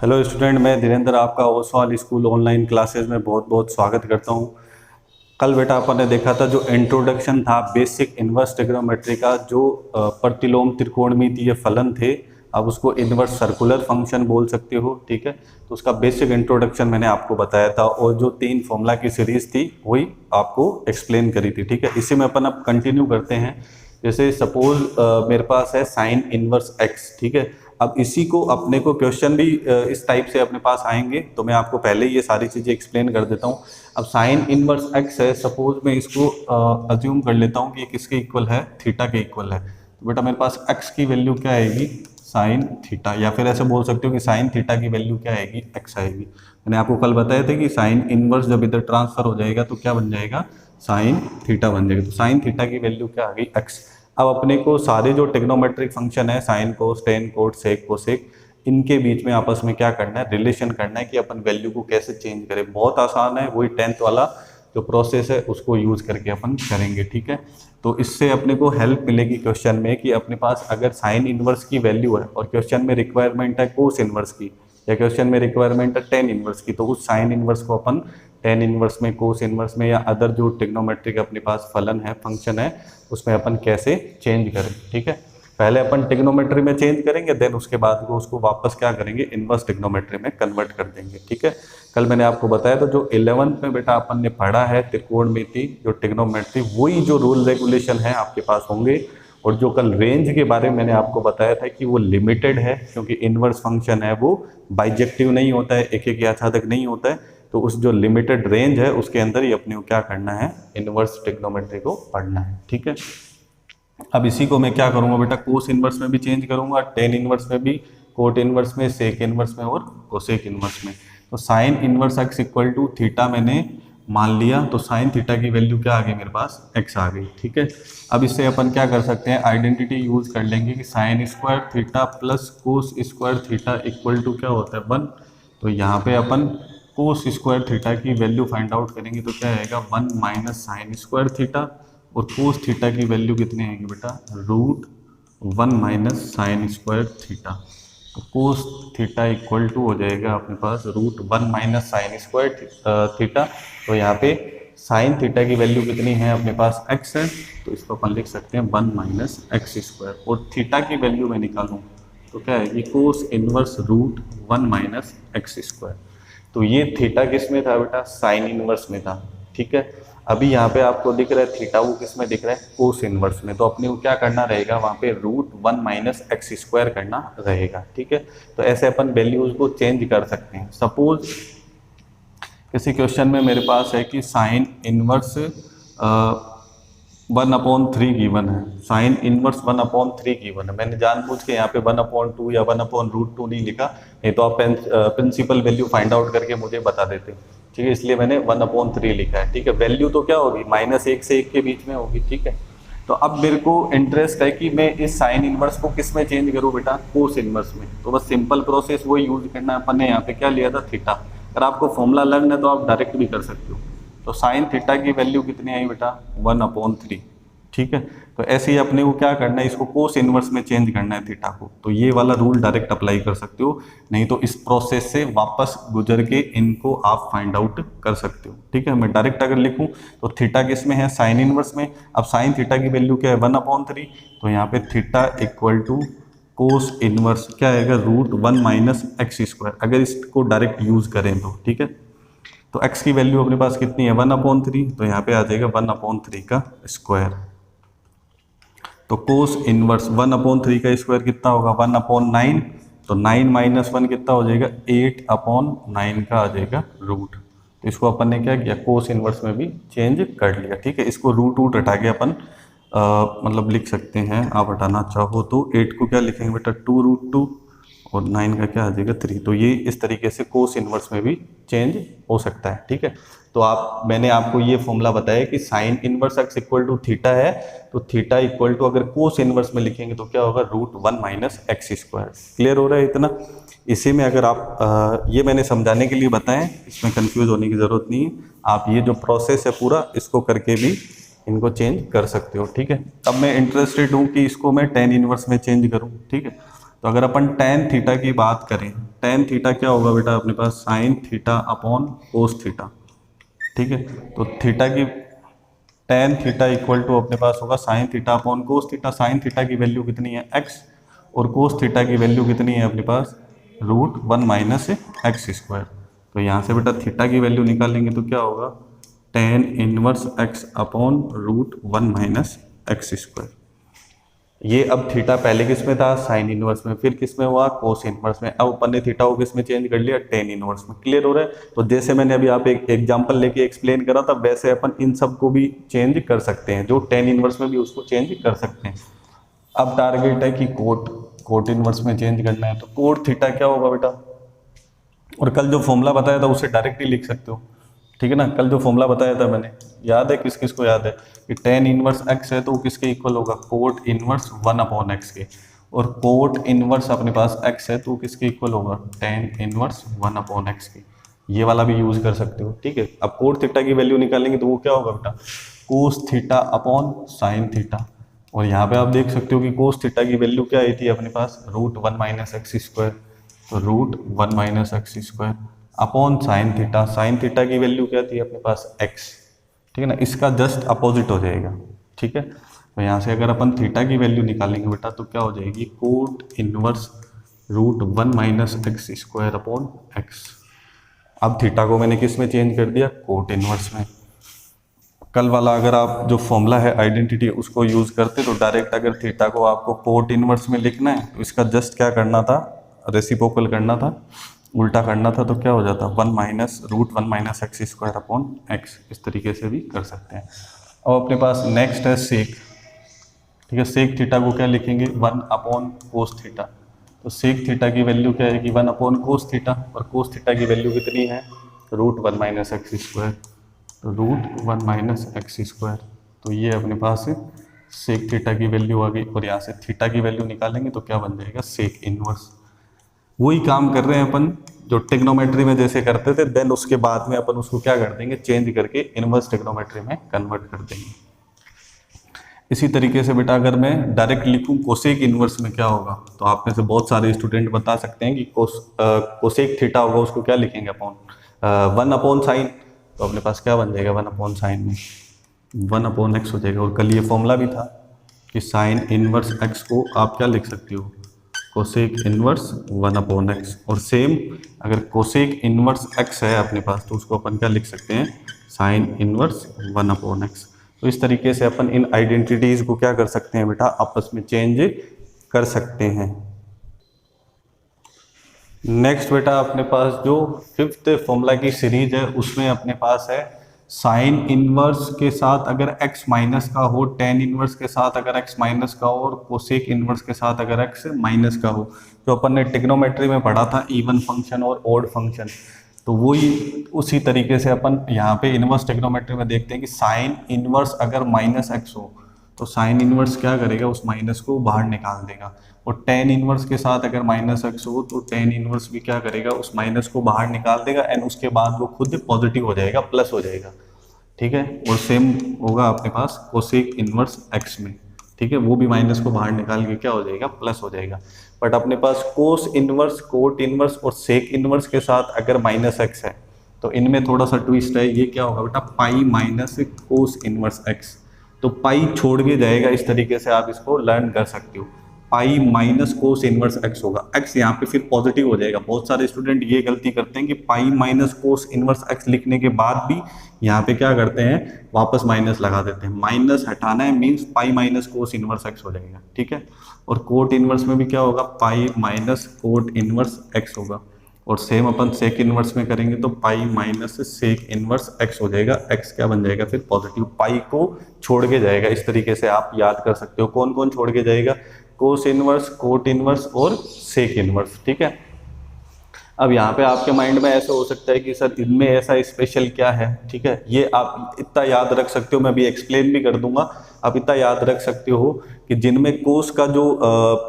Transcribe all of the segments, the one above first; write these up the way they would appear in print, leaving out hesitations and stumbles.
Hello student, मैं धीरेन्द्र आपका Oswal school online classes में बहुत बहुत स्वागत करता हूं। कल बेटा अपन ने देखा था जो इंट्रोडक्शन था बेसिक इन्वर्स ट्रिग्नोमेट्री का, जो प्रतिलोम त्रिकोणमितीय फलन थे। अब उसको इन्वर्स सर्कुलर फंक्शन बोल सकते हो, ठीक है। तो उसका बेसिक इंट्रोडक्शन मैंने आपको बताया था और जो 3 फॉर्मूला की सीरीज थी वही आपको एक्सप्लेन करी थी, ठीक है। इसी में अपन अब कंटिन्यू करते हैं। जैसे सपोज मेरे पास है साइन इनवर्स एक्स, ठीक है। अब इसी को अपने को क्वेश्चन भी इस टाइप से अपने पास आएंगे, तो मैं आपको पहले ये सारी चीज़ें एक्सप्लेन कर देता हूँ। अब साइन इनवर्स एक्स है, सपोज मैं इसको अज्यूम कर लेता हूँ कि ये किसके इक्वल है, थीटा के इक्वल है। तो बेटा मेरे पास एक्स की वैल्यू क्या आएगी, साइन थीटा, या फिर ऐसे बोल सकते हो कि साइन थीटा की वैल्यू क्या आएगी, एक्स आएगी। मैंने आपको कल बताया था कि साइन इनवर्स जब इधर ट्रांसफर हो जाएगा तो क्या बन जाएगा, साइन थीटा बन जाएगा। तो साइन थीटा की वैल्यू क्या आ गई, एक्स। अब अपने को सारे जो टेक्नोमेट्रिक फंक्शन है, sine cos tan cot sec cosec, इनके बीच में आपस में क्या करना है, रिलेशन करना है कि अपन वैल्यू को कैसे चेंज करें। बहुत आसान है, वही 10th वाला जो प्रोसेस है उसको यूज करके अपन करेंगे, ठीक है। तो इससे अपने को हेल्प मिलेगी क्वेश्चन में कि अपने पास अगर साइन इनवर्स की वैल्यू है और क्वेश्चन में रिक्वायरमेंट है कोस इनवर्स की, या क्वेश्चन में रिक्वायरमेंट है टेन इनवर्स की, तो उस साइन इनवर्स को अपन टेन इनवर्स में, कोस इनवर्स में, या अदर जो ट्रिग्नोमेट्रिक अपने पास फलन है, फंक्शन है, उसमें अपन कैसे चेंज करें, ठीक है। पहले अपन ट्रिग्नोमेट्री में चेंज करेंगे, देन उसके बाद को उसको वापस क्या करेंगे, इनवर्स ट्रिग्नोमेट्री में कन्वर्ट कर देंगे, ठीक है। कल मैंने आपको बताया तो जो 11th में बेटा अपन ने पढ़ा है त्रिकोणमिति जो ट्रिग्नोमेट्री, वही जो रूल रेगुलेशन है आपके पास होंगे। और जो कल रेंज के बारे में मैंने आपको बताया था कि वो लिमिटेड है, क्योंकि इनवर्स फंक्शन है वो बाइजेक्टिव नहीं होता है, एक एक या छादक नहीं होता है। तो उस जो लिमिटेड रेंज है उसके अंदर ही अपने को क्या करना है, इनवर्स ट्रिग्नोमेट्री को पढ़ना है, ठीक है। अब इसी को मैं क्या करूंगा बेटा, कोस इनवर्स में भी चेंज करूंगा, टेन इनवर्स में भी, कोट इनवर्स में, सेक इनवर्स में और कोसेक इनवर्स में। तो sine inverse x equal to theta मैंने मान लिया, तो साइन थीटा की वैल्यू क्या आ गई मेरे पास, एक्स आ गई, ठीक है। अब इससे अपन क्या कर सकते हैं, आइडेंटिटी यूज कर लेंगे कि sine square theta plus cos square theta equal to क्या होता है, 1। तो यहाँ पे अपन कोस स्क्वायर थीटा की वैल्यू फाइंड आउट करेंगे तो क्या आएगा, 1 माइनस साइन स्क्वायर थीटा, और कोस थीटा की वैल्यू कितनी आएगी बेटा, root 1 minus sine square theta. तो कोस थीटा इक्वल टू हो जाएगा अपने पास root 1 minus sine square theta. तो यहाँ पे साइन थीटा की वैल्यू कितनी है अपने पास, एक्स है, तो इसको अपन लिख सकते हैं 1 माइनस एक्स स्क्वायर। और थीटा की वैल्यू मैं निकालूँ तो क्या है, ये cos inverse root 1 minus x square. तो ये थीटा किस में था बेटा, साइन इनवर्स में था, ठीक है। अभी यहाँ पे आपको दिख रहा है थीटा, वो किस में दिख रहा है, कोस इनवर्स में। तो अपने को क्या करना रहेगा, वहाँ पे रूट 1 माइनस एक्स स्क्वायर करना रहेगा, ठीक है। तो ऐसे अपन वैल्यूज को चेंज कर सकते हैं। सपोज किसी क्वेश्चन में मेरे पास है कि साइन इनवर्स 1/3 गिवन है, साइन इनवर्स 1/3 गिवन है। मैंने जानबूझ के यहाँ पे 1/2 या 1/√2 नहीं लिखा, नहीं तो आप प्रिंसिपल वैल्यू फाइंड आउट करके मुझे बता देते, ठीक है। इसलिए मैंने 1/3 लिखा है, ठीक है। वैल्यू तो क्या होगी, -1 से 1 के बीच में होगी, ठीक है। तो अब मेरे को इंटरेस्ट है कि मैं इस साइन इनवर्स को किस में चेंज करूँ बेटा, कोस इनवर्स में। तो बस सिंपल प्रोसेस वो यूज करना है। अपन ने यहाँ पे क्या लिया था, थीटा। अगर आपको फॉर्मूला लगना है तो आप डायरेक्ट भी कर सकते हो। तो साइन थीटा की वैल्यू कितनी आई बेटा, 1/3, ठीक है। तो ऐसे ही अपने को क्या करना है, इसको कोस इनवर्स में चेंज करना है थीटा को। तो ये वाला रूल डायरेक्ट अप्लाई कर सकते हो, नहीं तो इस प्रोसेस से वापस गुजर के इनको आप फाइंड आउट कर सकते हो, ठीक है। मैं डायरेक्ट अगर लिखूं तो थीटा किस में है, साइन इनवर्स में। अब साइन थीटा की वैल्यू क्या है, 1/3। तो यहाँ पे theta equal to cos inverse क्या आएगा, रूट 1 माइनस एक्स स्क्वायर, अगर इसको डायरेक्ट यूज करें तो, ठीक है। तो एक्स की वैल्यू अपने पास कितनी है, 1/3। तो यहाँ पे आ जाएगा 1/3 का स्क्वायर। तो कोस इनवर्स 1/3 का स्क्वायर कितना होगा, 1/9। तो 9 माइनस 1 कितना हो जाएगा, 8/9 का आ जाएगा रूट। तो इसको अपन ने क्या किया, कोस इनवर्स में भी चेंज कर लिया, ठीक है। इसको रूट वूट हटा के अपन मतलब लिख सकते हैं, आप हटाना चाहो तो। 8 को क्या लिखेंगे बेटा, 2√2, और 9 का क्या आ जाएगा, 3। तो ये इस तरीके से कोस इनवर्स में भी चेंज हो सकता है, ठीक है। तो मैंने आपको ये फॉर्मूला बताया कि sine inverse x equal to theta है, तो थीटा इक्वल टू अगर कोस इनवर्स में लिखेंगे तो क्या होगा, root 1 minus x square. Clear हो रहा है इतना। इसी में अगर आप ये मैंने समझाने के लिए बताएं, इसमें कंफ्यूज होने की ज़रूरत नहीं है। आप ये जो प्रोसेस है पूरा, इसको करके भी इनको चेंज कर सकते हो, ठीक है। अब मैं इंटरेस्टेड हूँ कि इसको मैं टेन इनवर्स में चेंज करूँ, ठीक है। तो अगर अपन टेन थीटा की बात करें, टेन थीटा क्या होगा बेटा अपने पास, sine theta upon cos theta, ठीक है। तो थीटा की टेन थीटा इक्वल टू अपने पास होगा sign theta upon cos theta. Sine theta की वैल्यू कितनी है, एक्स, और कोस थीटा की वैल्यू कितनी है अपने पास, root one minus x square. तो यहाँ से बेटा थीटा की वैल्यू निकालेंगे तो क्या होगा, tan inverse x upon root one minus x square. ये अब थीटा पहले किस में था, साइन इनवर्स में, फिर किस में हुआ, कोस इनवर्स में। अब अपन ने थीटा को किस में चेंज कर लिया, टेन इनवर्स में। क्लियर हो रहा है। तो जैसे मैंने अभी आप एक एग्जांपल लेके एक्सप्लेन करा था, वैसे अपन इन सब को भी चेंज कर सकते हैं, जो टेन इनवर्स में भी उसको चेंज कर सकते हैं। अब टारगेट है कि कोट इनवर्स में चेंज करना है, तो कोट थीटा क्या होगा बेटा, और कल जो फॉर्मूला बताया था उसे डायरेक्ट ही लिख सकते हो, ठीक है ना। कल जो फॉर्मूला बताया था मैंने, याद है, किस किस को याद है, कि टेन इनवर्स एक्स है तो वो किसके इक्वल होगा, cot inverse one upon x के, और कोट इनवर्स अपने पास एक्स है तो वो किसके इक्वल होगा, tan inverse one upon x के। ये वाला भी यूज कर सकते हो, ठीक है। अब कोट थीटा की वैल्यू निकालेंगे तो वो क्या होगा बेटा, cos theta upon sine theta, और यहाँ पे आप देख सकते हो कि कोस थीटा की वैल्यू क्या आई थी अपने पास, root one minus x square, तो root one minus x square upon sine theta. Sine theta की वैल्यू क्या थी अपने पास, एक्स, ठीक है ना। इसका जस्ट अपोजिट हो जाएगा, ठीक है। तो यहाँ से अगर अपन थीटा की वैल्यू निकालेंगे बेटा तो क्या हो जाएगी, cot inverse root one minus x square upon x. अब थीटा को मैंने किस में चेंज कर दिया, कोट इनवर्स में। कल वाला अगर आप जो फॉर्मूला है आइडेंटिटी उसको यूज करते तो डायरेक्ट अगर थीटा को आपको कोट इनवर्स में लिखना है तो इसका जस्ट क्या करना था, रेसिप्रोकल करना था, उल्टा करना था, तो क्या हो जाता, one minus root one minus x square upon x. इस तरीके से भी कर सकते हैं। अब अपने पास नेक्स्ट है सेक, ठीक है। सेक थीटा को क्या लिखेंगे, वन अपॉन कोस थीटा। तो सेक थीटा की वैल्यू क्या है कि वन अपॉन कोस थीटा, और कोस थीटा की वैल्यू कितनी है, root one minus x square, तो root one minus x square. तो ये अपने पास सेक थीटा की वैल्यू आ गई, और यहाँ से थीटा की वैल्यू निकालेंगे तो क्या बन जाएगा, सेक इनवर्स। वही काम कर रहे हैं अपन जो टेक्नोमेट्री में जैसे करते थे, देन उसके बाद में अपन उसको क्या कर देंगे, चेंज करके इनवर्स टेक्नोमेट्री में कन्वर्ट कर देंगे। इसी तरीके से बेटा अगर मैं डायरेक्ट लिखूं कोसेक इनवर्स में क्या होगा, तो आप में से बहुत सारे स्टूडेंट बता सकते हैं कि कोसेक थीटा होगा उसको क्या लिखेंगे, अपॉन वन अपॉन साइन। तो अपने पास क्या बन जाएगा, वन अपॉन साइन में वन अपॉन एक्स हो जाएगा। और कल ये फॉर्मूला भी था कि साइन इनवर्स एक्स को आप क्या लिख सकते हो, cosec inverse one upon x. और सेम अगर कोसेक इनवर्स एक्स है अपने पास तो उसको अपन क्या लिख सकते हैं, sine inverse one upon x. तो इस तरीके से अपन इन आइडेंटिटीज को क्या कर सकते हैं बेटा, आपस में चेंज कर सकते हैं। नेक्स्ट बेटा अपने पास जो फिफ्थ फॉर्मूला की सीरीज है उसमें अपने पास है साइन इनवर्स के साथ अगर x माइनस का हो, टेन इनवर्स के साथ अगर x माइनस का हो, और कोसेक इनवर्स के साथ अगर x माइनस का हो। जो अपन ने ट्रिग्नोमेट्री में पढ़ा था इवन फंक्शन और ऑड फंक्शन, तो वही उसी तरीके से अपन यहाँ पे इनवर्स ट्रिग्नोमेट्री में देखते हैं कि साइन इनवर्स अगर माइनस एक्स हो तो साइन इनवर्स क्या करेगा, उस माइनस को बाहर निकाल देगा। और टेन इनवर्स के साथ अगर माइनस एक्स हो तो टेन इनवर्स भी क्या करेगा, उस माइनस को बाहर निकाल देगा, एंड उसके बाद वो खुद पॉजिटिव हो जाएगा, प्लस हो जाएगा, ठीक है। और सेम होगा अपने पास कोसेक इनवर्स एक्स में, ठीक है। वो भी माइनस को बाहर निकाल के क्या हो जाएगा, प्लस हो जाएगा। बट अपने पास कोस इनवर्स, कोट इनवर्स और सेक इनवर्स के साथ अगर माइनस एक्स है तो इनमें थोड़ा सा ट्विस्ट है। ये क्या होगा बेटा, पाई माइनस कोस इनवर्स एक्स। तो पाई छोड़ के जाएगा, इस तरीके से आप इसको लर्न कर सकते हो। पाई माइनस कोस इनवर्स एक्स होगा, एक्स यहाँ पे फिर पॉजिटिव हो जाएगा। बहुत सारे स्टूडेंट ये गलती करते हैं कि पाई माइनस कोस इनवर्स एक्स लिखने के बाद भी यहाँ पे क्या करते हैं, वापस माइनस लगा देते हैं। माइनस हटाना है मीन्स पाई माइनस कोस इनवर्स एक्स हो जाएगा, ठीक है। और कोट इनवर्स में भी क्या होगा, pi minus cot inverse x होगा। और सेम अपन सेक इनवर्स में करेंगे तो pi minus sec inverse x हो जाएगा। एक्स क्या बन जाएगा फिर, पॉजिटिव। पाई को छोड़ के जाएगा, इस तरीके से आप याद कर सकते हो। कौन कौन छोड़ के जाएगा, कोस इनवर्स, कोट इनवर्स और सेक इनवर्स, ठीक है। अब यहाँ पे आपके माइंड में ऐसा हो सकता है कि सर इनमें ऐसा स्पेशल क्या है, ठीक है। ये आप इतना याद रख सकते हो, मैं अभी एक्सप्लेन भी कर दूंगा। आप इतना याद रख सकते हो कि जिनमें कोस का जो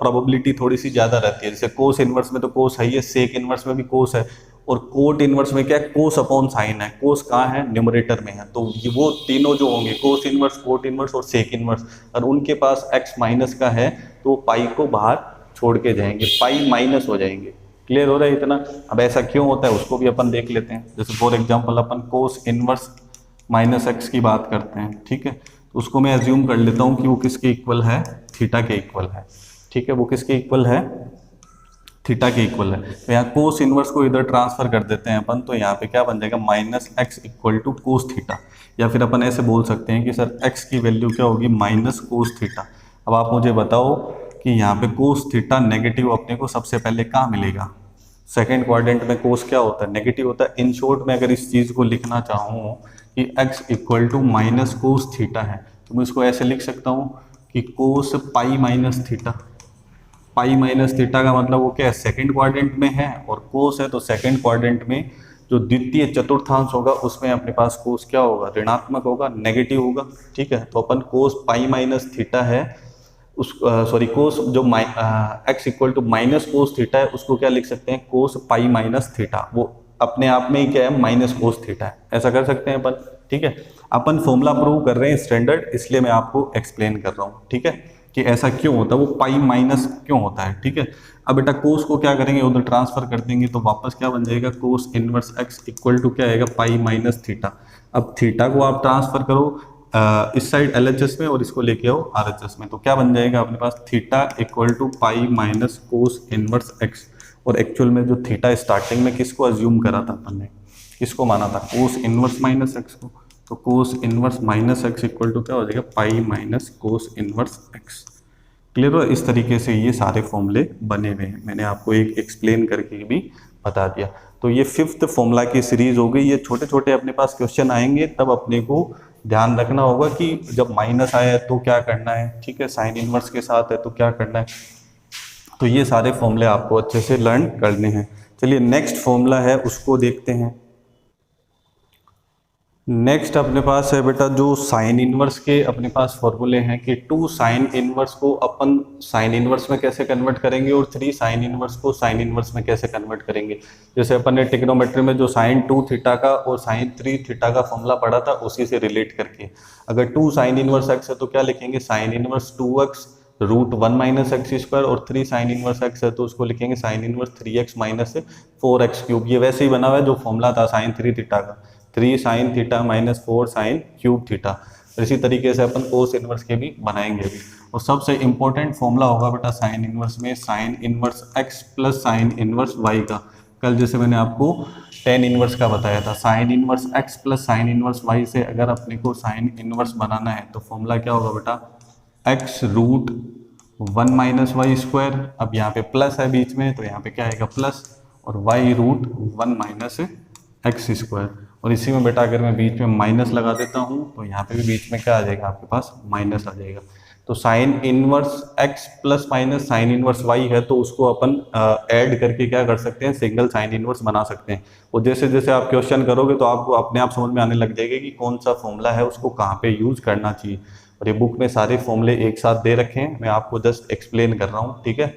प्रोबेबिलिटी थोड़ी सी ज़्यादा रहती है, जैसे कोस इनवर्स में तो कोस है ही है, सेक इनवर्स में भी कोस है, और कोट इनवर्स में क्या है, कोस अपॉन साइन है। कोस कहाँ है, न्यूमरेटर में है। तो ये वो तीनों जो होंगे, कोस इनवर्स, कोट इनवर्स और सेक इनवर्स, और उनके पास एक्स माइनस का है तो पाई को बाहर छोड़ के जाएंगे, पाई माइनस हो जाएंगे। क्लियर हो रहा है इतना? अब ऐसा क्यों होता है उसको भी अपन देख लेते हैं। जैसे for example upon cos inverse minus x की बात करते हैं, ठीक है, तो उसको मैं एज्यूम कर लेता हूँ कि वो किसके इक्वल है, थीटा के इक्वल है, ठीक है, वो किसके इक्वल है, थीटा के इक्वल है। तो यहाँ कोस इनवर्स को इधर ट्रांसफर कर देते हैं अपन, तो यहाँ पे क्या बन जाएगा, minus x equal to cos theta, या फिर अपन ऐसे बोल सकते हैं कि सर एक्स की वैल्यू क्या होगी, माइनस कोस थीटा। अब आप मुझे बताओ कि यहाँ पे कोस थीटा नेगेटिव अपने को सबसे पहले कहाँ मिलेगा, सेकेंड क्वाड्रेंट में कोस क्या होता है, नेगेटिव होता है। इन शॉर्ट में अगर इस चीज़ को लिखना चाहूँ कि x equal to minus cos theta है, तो मैं इसको ऐसे लिख सकता हूँ कि cos pi minus theta. Pi minus theta का मतलब वो क्या है, सेकंड क्वाड्रेंट में है, और कोस है तो सेकंड क्वाड्रेंट में जो द्वितीय चतुर्थांश होगा उसमें अपने पास कोस क्या होगा, ऋणात्मक होगा, नेगेटिव होगा, ठीक है। तो अपन कोस पाई माइनस थीटा है उस सॉरी कोस जो x equal to minus cos theta है उसको क्या लिख सकते हैं, कोस पाई माइनस थीटा। वो अपने आप में ही क्या है, माइनस कोस थीटा है, ऐसा कर सकते हैं अपन, ठीक है। अपन फॉर्मूला प्रूव कर रहे हैं स्टैंडर्ड, इसलिए मैं आपको एक्सप्लेन कर रहा हूँ, ठीक है, कि ऐसा क्यों होता है, वो पाई माइनस क्यों होता है, ठीक है। अब बेटा कोस को क्या करेंगे, उधर ट्रांसफर कर देंगे तो वापस क्या बन जाएगा, cos inverse x equal to क्या आएगा, पाई माइनस थीटा। अब थीटा को आप ट्रांसफर करो इस साइड LHS में और इसको लेके आओ RHS में, तो क्या बन जाएगा अपने पास, theta equal to pi minus cos inverse x. और एक्चुअल में जो थीटा स्टार्टिंग में किसको अज्यूम करा था अपन ने, किसको माना था, कोस इनवर्स माइनस एक्स को। तो cos inverse minus x equal to क्या हो जाएगा, pi minus cos inverse x. Clear हो? इस तरीके से ये सारे फॉर्मूले बने हुए हैं, मैंने आपको एक एक्सप्लेन करके भी बता दिया। तो ये 5th फॉर्मूला की सीरीज हो गई। ये छोटे छोटे अपने पास क्वेश्चन आएंगे, तब अपने को ध्यान रखना होगा कि जब माइनस आया है तो क्या करना है, ठीक है, साइन इनवर्स के साथ है तो क्या करना है। तो ये सारे फॉर्मूले आपको अच्छे से लर्न करने हैं। चलिए नेक्स्ट फॉर्मूला है उसको देखते हैं। नेक्स्ट अपने पास है बेटा जो साइन इनवर्स के अपने पास फॉर्मूले हैं कि 2 साइन इनवर्स को अपन साइन इनवर्स में कैसे कन्वर्ट करेंगे और 3 साइन इनवर्स को साइन इनवर्स में कैसे कन्वर्ट करेंगे। जैसे अपन ने ट्रिग्नोमेट्री में जो साइन 2 थीटा का और साइन 3 थीटा का फॉर्मूला पढ़ा था उसी से रिलेट करके, अगर 2 साइन इनवर्स एक्स है तो क्या लिखेंगे, sine inverse 2x root 1 minus x square, और 3 साइन इनवर्स एक्स है तो उसको लिखेंगे sine inverse 3x minus 4x cube. ये वैसे ही बना हुआ है जो फॉर्मूला था साइन 3 थीटा का, 3 sine theta minus 4 sine cube theta. इसी तरीके से अपन कोस इनवर्स के भी बनाएंगे अभी। और सबसे इंपॉर्टेंट फॉर्मूला होगा बेटा साइन इनवर्स में, sine inverse x plus sine inverse y का। कल जैसे मैंने आपको टेन इनवर्स का बताया था, sine inverse x plus sine inverse y से अगर अपने को साइन इनवर्स बनाना है तो फॉर्मूला क्या होगा बेटा, x root 1 minus y square. अब यहाँ पे प्लस है बीच में तो यहाँ पे क्या आएगा प्लस, और y root 1 minus x square. और इसी में बेटा अगर मैं बीच में माइनस लगा देता हूँ तो यहाँ पे भी बीच में क्या आ जाएगा आपके पास, माइनस आ जाएगा। तो sine inverse x plus minus sine inverse y है तो उसको अपन ऐड करके क्या कर सकते हैं, सिंगल साइन इनवर्स बना सकते हैं। और जैसे जैसे आप क्वेश्चन करोगे तो आपको अपने आप समझ में आने लग जाएगा कि कौन सा फॉर्मूला है उसको कहाँ पे यूज करना चाहिए। और ये बुक में सारे फॉर्मूले एक साथ दे रखे हैं, मैं आपको जस्ट एक्सप्लेन कर रहा हूँ, ठीक है।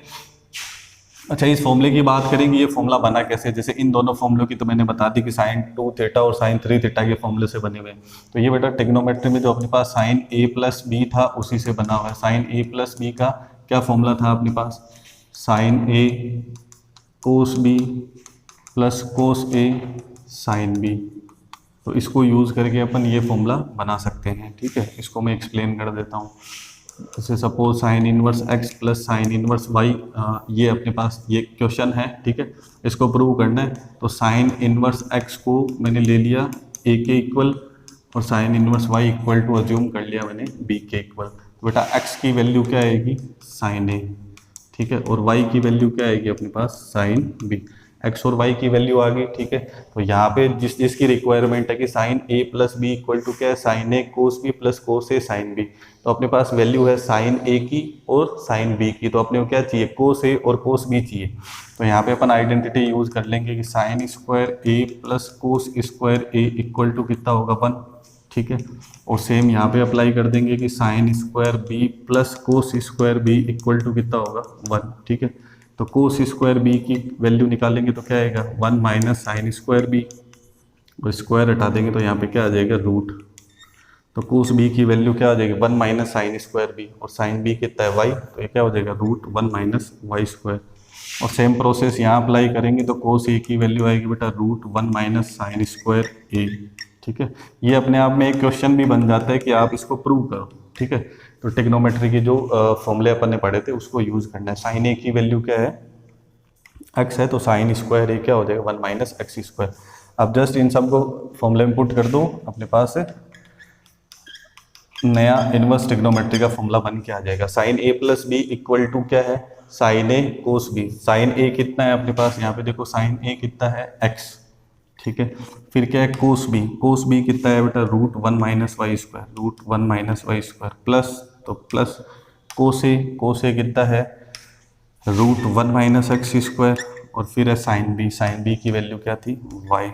अच्छा, इस फॉर्मूले की बात करेंगे, ये फॉर्मूला बना कैसे। जैसे इन दोनों फॉर्मूलों की तो मैंने बता दी कि साइन 2 थीटा और साइन 3 थीटा के फॉर्मूले से बने हुए हैं। तो ये बेटा ट्रिग्नोमेट्री में जो अपने पास साइन ए प्लस बी था उसी से बना हुआ है। साइन ए प्लस बी का क्या फॉर्मूला था अपने पास, sign A cos B plus cos A sine B. तो इसको यूज़ करके अपन ये फॉर्मूला बना सकते हैं, ठीक है। इसको मैं एक्सप्लेन कर देता हूँ। जैसे suppose sine inverse x plus sine inverse y, ये अपने पास ये क्वेश्चन है, ठीक है। इसको प्रूव करना है तो साइन इनवर्स एक्स को मैंने ले लिया ए के इक्वल और sine inverse y equal to assume कर लिया मैंने बी के इक्वल। तो बेटा एक्स की वैल्यू क्या आएगी, साइन ए, ठीक है, और वाई की वैल्यू क्या आएगी अपने पास, साइन बी। एक्स और वाई की वैल्यू आ गई, ठीक है। तो यहाँ पे जिसकी रिक्वायरमेंट है कि sine A plus B equal to क्या है, sine A cos B plus cos A sine B. तो अपने पास वैल्यू है साइन ए की और साइन बी की, तो अपने को क्या चाहिए, कोस ए और कोस बी चाहिए। तो यहाँ पे अपन आइडेंटिटी यूज कर लेंगे कि sine square A plus cos square A equal to कितना होगा अपन, ठीक है। और सेम यहाँ पे अप्लाई कर देंगे कि sine square B plus cos square B equal to कितना होगा, 1, ठीक है। तो कोस स्क्वायर बी की वैल्यू निकालेंगे तो क्या आएगा, 1 माइनस साइन स्क्वायर बी, और स्क्वायर हटा देंगे तो यहाँ पे क्या आ जाएगा, रूट। तो कोस बी की वैल्यू क्या हो जाएगी 1 माइनस साइन स्क्वायर बी, और साइन बी कितना है वाई, तो ये क्या हो जाएगा √1 माइनस वाई स्क्वायर। और सेम प्रोसेस यहाँ अप्लाई करेंगे तो कोस ए की वैल्यू आएगी बेटा √1 माइनस साइन स्क्वायर ए। ठीक है, ये अपने आप में एक क्वेश्चन भी बन जाता है कि आप इसको प्रूव करो। ठीक है, तो टिग्नोमेट्री के जो फॉर्मूले अपन ने पढ़े थे उसको यूज़ करना है। साइन ए की वैल्यू क्या है एक्स है, तो साइन स्क्वायर ए क्या हो जाएगा 1 माइनस एक्स स्क्वायर। अब जस्ट इन सबको फॉर्मूले में पुट कर दो, अपने पास है नया इनवर्स ट्रिग्नोमेट्री का फॉर्मूला बन के आ जाएगा। Sine A plus B equal to क्या है sine A cos B. Sine A कितना है अपने पास, यहाँ पे देखो साइन ए कितना है एक्स। ठीक है, फिर क्या है कोस बी, कोस बी कितना है बेटा √1 minus y square, √1 minus y square plus, तो प्लस कोस ए कितना है √1 माइनस एक्स स्क्वायर, और फिर है साइन बी की वैल्यू क्या थी वाई।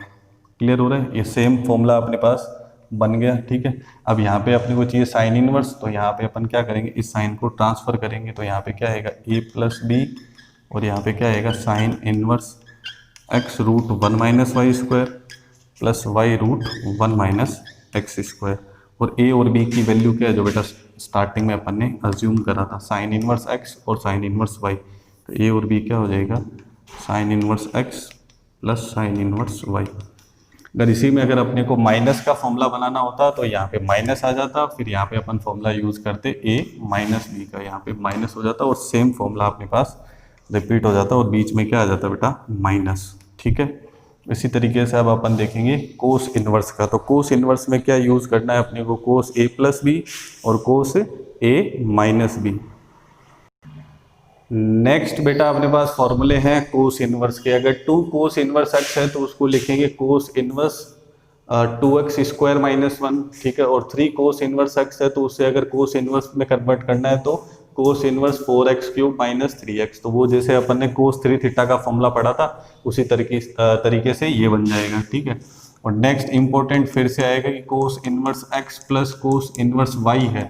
क्लियर हो रहा है, ये सेम फॉर्मूला अपने पास बन गया। ठीक है, अब यहाँ पे अपने को चाहिए साइन इनवर्स, तो यहाँ पे अपन क्या करेंगे इस साइन को ट्रांसफर करेंगे, तो यहाँ पे क्या आएगा ए प्लस बी, और यहाँ पे क्या आएगा sine inverse x √1 minus y square plus y √1 minus x square. और ए और बी की वैल्यू क्या है जो बेटा स्टार्टिंग में अपन ने अज्यूम करा था साइन इनवर्स एक्स और साइन इनवर्स वाई, तो ए और बी क्या हो जाएगा sine inverse x plus sine inverse y. अगर इसी में अगर अपने को माइनस का फॉर्मूला बनाना होता तो यहाँ पे माइनस आ जाता, फिर यहाँ पे अपन फॉर्मूला यूज करते ए माइनस बी का, यहाँ पे माइनस हो जाता और सेम फॉर्मूला अपने पास रिपीट हो जाता और बीच में क्या आ जाता बेटा माइनस। ठीक है, इसी तरीके से अब अपन देखेंगे कोस इनवर्स का। तो कोस इनवर्स में क्या यूज करना है अपने को कोस ए प्लस बी और कोस ए माइनस बी। नेक्स्ट बेटा अपने पास फॉर्मूले हैं कोस इनवर्स के। अगर 2 कोस इनवर्स एक्स है तो उसको लिखेंगे cos inverse 2x square minus 1। ठीक है, और 3 कोस इनवर्स एक्स है तो उससे अगर कोस इनवर्स में कन्वर्ट करना है तो cos inverse 4x cube minus 3x। तो वो जैसे अपन ने कोस 3 थीटा का फॉर्मूला पढ़ा था उसी तरीके से ये बन जाएगा। ठीक है, और नेक्स्ट इंपॉर्टेंट फिर से आएगा कि cos inverse x plus cos inverse y है।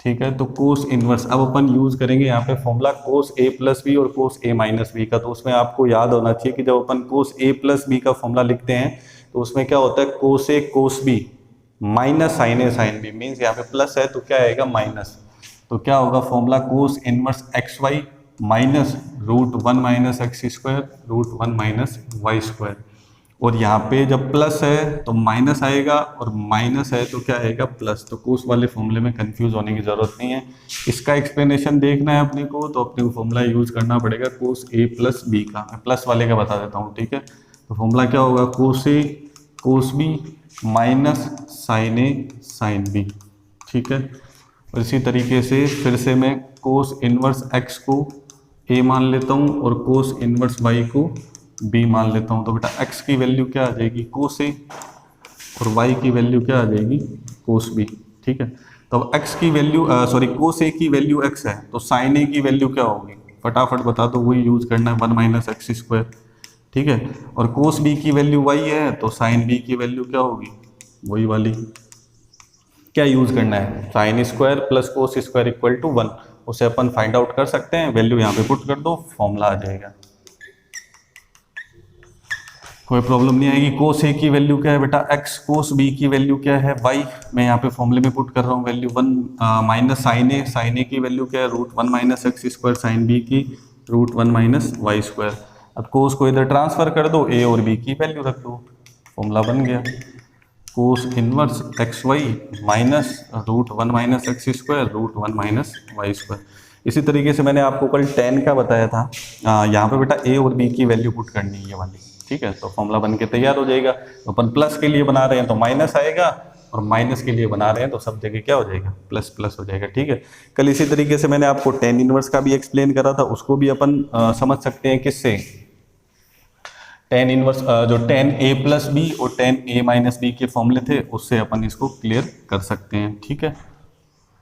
ठीक है, तो कोस इनवर्स अब अपन यूज करेंगे यहाँ पे फॉर्मूला कोस ए प्लस बी और कोस ए माइनस बी का। तो उसमें आपको याद होना चाहिए कि जब अपन कोस ए प्लस बी का फॉर्मूला लिखते हैं तो उसमें क्या होता है कोस ए कोस बी माइनस साइन ए साइन बी, मीन्स यहाँ पे प्लस है तो क्या आएगा माइनस। तो क्या होगा formula cos inverse x y minus √1 minus x square √1 minus y square. और यहाँ पे जब प्लस है तो माइनस आएगा और माइनस है तो क्या आएगा प्लस। तो कोस वाले फॉर्मूले में कंफ्यूज होने की जरूरत नहीं है। इसका एक्सप्लेनेशन देखना है अपने को तो अपने को फॉर्मूला यूज करना पड़ेगा कोस ए प्लस बी का। मैं प्लस वाले का बता देता हूँ। ठीक है, तो फॉर्मूला क्या होगा कोस ए कोस बी माइनस साइन ए साइन बी। ठीक है, और इसी तरीके से फिर से मैं कोस इनवर्स एक्स को ए मान लेता हूँ और कोस इनवर्स वाई को बी मान लेता हूँ। तो बेटा x की वैल्यू क्या आ जाएगी कोस ए और y की वैल्यू क्या आ जाएगी कोस बी। ठीक है, तो अब x की वैल्यू कोस ए की वैल्यू x है तो साइन ए की वैल्यू क्या होगी फटाफट बता दो, वही यूज करना है 1 माइनस एक्स स्क्वायर। ठीक है, और कोस बी की वैल्यू y है तो साइन बी की वैल्यू क्या होगी वही वाली। क्या यूज करना है sine square plus cos square equal to 1, उसे अपन फाइंड आउट कर सकते हैं। वैल्यू यहाँ पे पुट कर दो फॉर्मूला आ जाएगा, कोई प्रॉब्लम नहीं आएगी। कोस ए की वैल्यू क्या है बेटा x, कोस बी की वैल्यू क्या है y। मैं यहाँ पे फॉर्मूले में पुट कर रहा हूँ वैल्यू 1 माइनस साइन ए की वैल्यू क्या है √1 minus x square, sine B की √1 माइनस वाई स्क्वायर। अब कोस को इधर ट्रांसफर कर दो, a और b की वैल्यू रख दो, फॉर्मूला बन गया cos inverse x y minus √1 minus x square √1 minus y square. इसी तरीके से मैंने आपको कल tan का बताया था, यहाँ पे बेटा a और b की वैल्यू पुट करनी है ये वाली। ठीक है, तो फॉर्मूला बन के तैयार हो जाएगा। तो अपन प्लस के लिए बना रहे हैं तो माइनस आएगा और माइनस के लिए बना रहे हैं तो सब जगह क्या हो जाएगा प्लस प्लस हो जाएगा। ठीक है, कल इसी तरीके से मैंने आपको tan इनवर्स का भी एक्सप्लेन करा था, उसको भी अपन समझ सकते हैं किससे tan इनवर्स जो tan a प्लस बी और tan a माइनस बी के फॉर्मूले थे उससे अपन इसको क्लियर कर सकते हैं। ठीक है,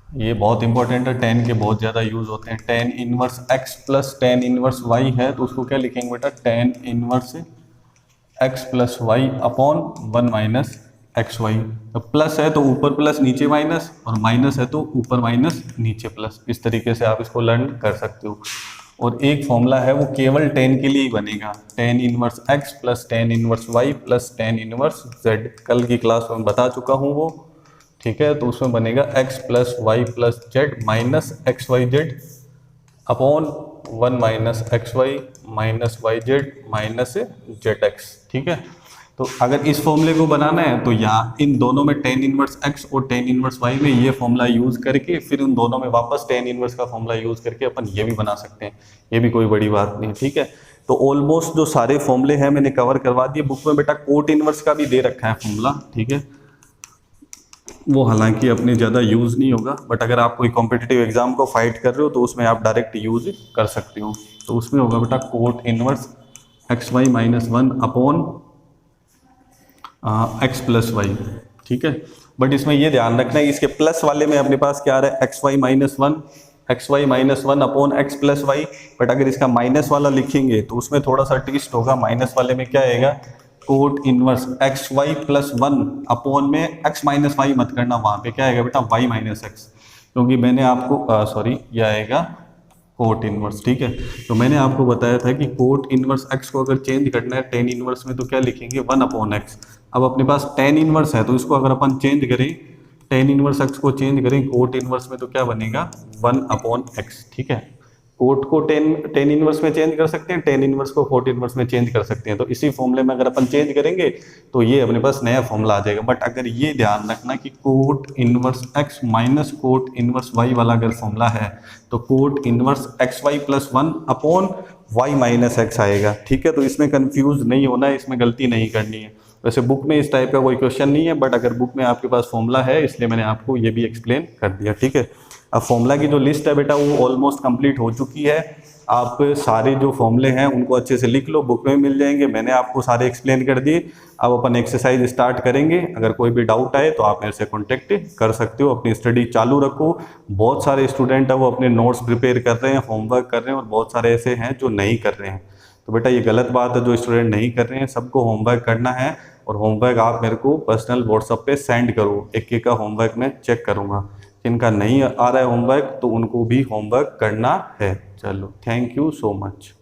ये बहुत इंपॉर्टेंट है, tan के बहुत ज़्यादा यूज होते हैं। tan inverse x plus tan inverse y है तो उसको क्या लिखेंगे बेटा tan inverse x plus y upon 1 minus x y. तो प्लस है तो ऊपर प्लस नीचे माइनस और माइनस है तो ऊपर माइनस नीचे प्लस, इस तरीके से आप इसको लर्न कर सकते हो। और एक फॉर्मूला है वो केवल tan के लिए ही बनेगा, tan inverse x plus tan inverse y plus tan inverse z। कल की क्लास में बता चुका हूँ वो। ठीक है, तो उसमें बनेगा x plus y plus z minus x y z upon 1 minus x y minus y z minus z x. ठीक है, तो अगर इस फॉर्मूले को बनाना है तो यहाँ इन दोनों में tan इनवर्स x और tan इनवर्स y में ये फॉर्मूला यूज करके फिर उन दोनों में वापस tan इनवर्स का फॉर्मूला यूज करके अपन ये भी बना सकते हैं, ये भी कोई बड़ी बात नहीं। ठीक है, तो ऑलमोस्ट जो सारे फॉर्मूले हैं मैंने कवर करवा दिए। बुक में बेटा कोट इनवर्स का भी दे रखा है फॉर्मूला, ठीक है, वो हालांकि अपने ज़्यादा यूज़ नहीं होगा, बट अगर आप कोई कॉम्पिटिटिव एग्जाम को फाइट कर रहे हो तो उसमें आप डायरेक्ट यूज कर सकते हो। तो उसमें होगा बेटा cot inverse x y minus 1 upon x plus y. ठीक है, बट इसमें ये ध्यान रखना है इसके प्लस वाले में अपने पास क्या आ रहा है x y minus one upon x plus y. But अगर इसका माइनस वाला लिखेंगे तो उसमें थोड़ा सा ट्विस्ट होगा। माइनस वाले में क्या आएगा cot inverse x y plus 1 upon में एक्स माइनस वाई मत करना, वहां पे क्या आएगा बेटा वाई माइनस एक्स, क्योंकि मैंने आपको सॉरी यह आएगा कोट इनवर्स। ठीक है, तो मैंने आपको बताया था कि कोट इनवर्स एक्स को अगर चेंज करना है टेन इनवर्स में तो क्या लिखेंगे 1 अपॉन एक्स। अब अपने पास टेन इनवर्स है तो इसको अगर अपन चेंज करें टेन इनवर्स एक्स को चेंज करें कोट इनवर्स में तो क्या बनेगा 1 अपॉन एक्स। ठीक है, कोट को टेन इनवर्स में चेंज कर सकते हैं, टेन इनवर्स को कोट इनवर्स में चेंज कर सकते हैं। तो इसी फॉर्मूले में अगर अपन चेंज करेंगे तो ये अपने पास नया फॉर्मूला आ जाएगा। बट अगर ये ध्यान रखना कि cot inverse x minus cot inverse y वाला अगर फॉर्मूला है तो cot inverse x y plus 1 upon y minus x आएगा। ठीक है, तो इसमें कंफ्यूज नहीं होना है, इसमें गलती नहीं करनी है। वैसे बुक में इस टाइप का कोई क्वेश्चन नहीं है, बट अगर बुक में आपके पास फॉर्मूला है इसलिए मैंने आपको ये भी एक्सप्लेन कर दिया। ठीक है, अब फॉर्मूला की जो लिस्ट है बेटा वो ऑलमोस्ट कंप्लीट हो चुकी है। आप सारे जो फॉर्मूले हैं उनको अच्छे से लिख लो, बुक में मिल जाएंगे, मैंने आपको सारे एक्सप्लेन कर दिए। अब अपन एक्सरसाइज स्टार्ट करेंगे। अगर कोई भी डाउट आए तो आप मेरे से कॉन्टेक्ट कर सकते हो। अपनी स्टडी चालू रखो। बहुत सारे स्टूडेंट हैं वो अपने नोट्स प्रिपेयर कर रहे हैं, होमवर्क कर रहे हैं, और बहुत सारे ऐसे हैं जो नहीं कर रहे हैं। तो बेटा ये गलत बात है, जो स्टूडेंट नहीं कर रहे हैं सबको होमवर्क करना है, और होमवर्क आप मेरे को पर्सनल व्हाट्सएप पे सेंड करो। एक एक का होमवर्क मैं चेक करूँगा। जिनका नहीं आ रहा है होमवर्क तो उनको भी होमवर्क करना है। चलो, थैंक यू सो मच।